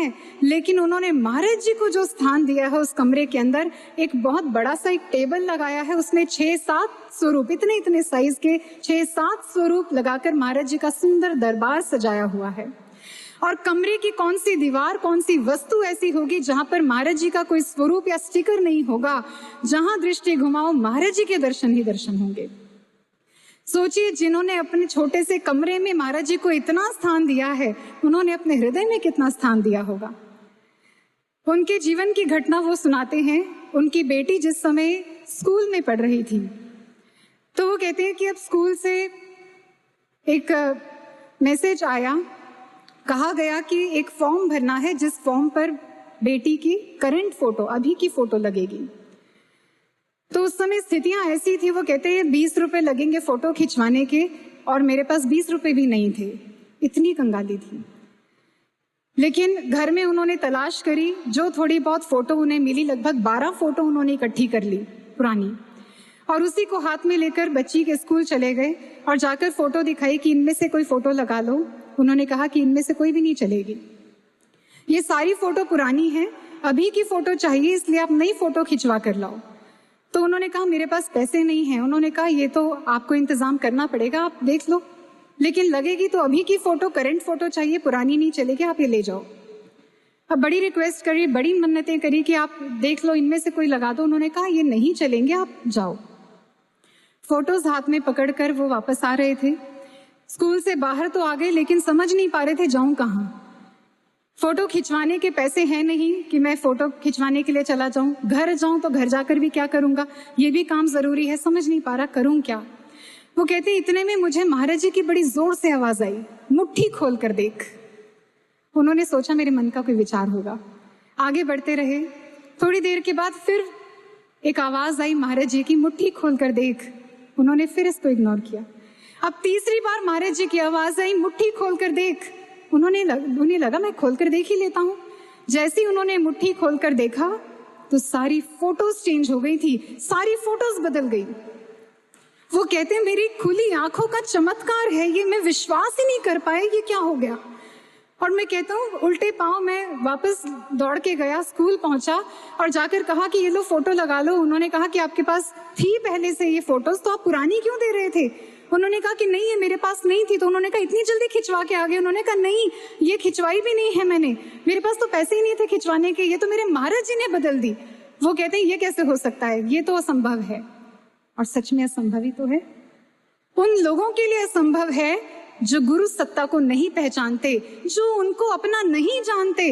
हैं, लेकिन उन्होंने महाराज जी को जो स्थान दिया है उस कमरे के अंदर, एक बहुत बड़ा सा एक टेबल लगाया है, उसमें 6-7 स्वरूप, इतने साइज के 6-7 स्वरूप लगाकर महाराज जी का सुंदर दरबार सजाया हुआ है। और कमरे की कौन सी दीवार, कौन सी वस्तु ऐसी होगी जहां पर महाराज जी का कोई स्वरूप या स्टिकर नहीं होगा, जहां दृष्टि घुमाओ महाराज जी के दर्शन ही दर्शन होंगे। सोचिए, जिन्होंने अपने छोटे से कमरे में महाराज जी को इतना स्थान दिया है, उन्होंने अपने हृदय में कितना स्थान दिया होगा। उनके जीवन की घटना वो सुनाते हैं। उनकी बेटी जिस समय स्कूल में पढ़ रही थी, तो वो कहते हैं कि अब स्कूल से एक मैसेज आया, कहा गया कि एक फॉर्म भरना है जिस फॉर्म पर बेटी की करंट फोटो, अभी की फोटो लगेगी। तो उस समय स्थितियां ऐसी थी, वो कहते हैं 20 रुपए लगेंगे फोटो खिंचवाने के, और मेरे पास 20 रुपए भी नहीं थे, इतनी कंगाली थी। लेकिन घर में उन्होंने तलाश करी, जो थोड़ी बहुत फोटो उन्हें मिली, लगभग 12 फोटो उन्होंने इकट्ठी कर ली पुरानी, और उसी को हाथ में लेकर बच्ची के स्कूल चले गए और जाकर फोटो दिखाई कि इनमें से कोई फोटो लगा लो। उन्होंने कहा कि इनमें से कोई भी नहीं चलेगी, ये सारी फोटो पुरानी है, अभी की फोटो चाहिए, इसलिए आप नई फोटो खिंचवा कर लाओ। तो उन्होंने कहा मेरे पास पैसे नहीं हैं। उन्होंने कहा ये तो आपको इंतजाम करना पड़ेगा, आप देख लो, लेकिन लगेगी तो अभी की फोटो, करंट फोटो चाहिए, पुरानी नहीं चलेगी, आप ये ले जाओ। अब बड़ी रिक्वेस्ट करी, बड़ी मन्नतें करी कि आप देख लो, इनमें से कोई लगा दो। उन्होंने कहा ये नहीं चलेंगे, आप जाओ। फोटोज हाथ में पकड़कर वो वापस आ रहे थे। स्कूल से बाहर तो आ गए, लेकिन समझ नहीं पा रहे थे जाऊं कहाँ। फोटो खिंचवाने के पैसे हैं नहीं कि मैं फोटो खिंचवाने के लिए चला जाऊं, घर जाऊं तो घर जाकर भी क्या करूंगा, ये भी काम जरूरी है, समझ नहीं पा रहा करूं क्या। वो कहते इतने में मुझे महाराज जी की बड़ी जोर से आवाज आई, मुट्ठी खोल कर देख। उन्होंने सोचा मेरे मन का कोई विचार होगा, आगे बढ़ते रहे। थोड़ी देर के बाद फिर एक आवाज आई महाराज जी की, मुट्ठी खोल कर देख। उन्होंने फिर इसको इग्नोर किया। अब तीसरी बार महाराज जी की आवाज आई, मुट्ठी खोल कर देख। उन्हें लगा मैं खोलकर देख ही लेता हूं। जैसे ही उन्होंने मुट्ठी खोलकर देखा तो सारी फोटोज चेंज हो गई थी, सारी फोटोज बदल गई। वो कहते हैं मेरी खुली आंखों का चमत्कार है ये, मैं विश्वास ही नहीं कर पाया ये क्या हो गया। और मैं कहता हूँ उल्टे पांव मैं वापस दौड़ के गया, स्कूल पहुंचा और जाकर कहा कि ये लो फोटो लगा लो। उन्होंने कहा कि आपके पास थी पहले से ये फोटोज, तो आप पुरानी क्यों दे रहे थे। उन्होंने कहा कि नहीं ये मेरे पास नहीं थी। तो उन्होंने कहा इतनी जल्दी खिंचवा के आ गए। उन्होंने कहा नहीं ये खिंचवाई भी नहीं है मैंने, मेरे पास तो पैसे ही नहीं थे खिंचवाने के, ये तो मेरे महाराज जी ने बदल दी। वो कहते हैं ये कैसे हो सकता है, ये तो असंभव है। और सच में असंभव ही तो है। उन लोगों के लिए असंभव है जो गुरु सत्ता को नहीं पहचानते, जो उनको अपना नहीं जानते।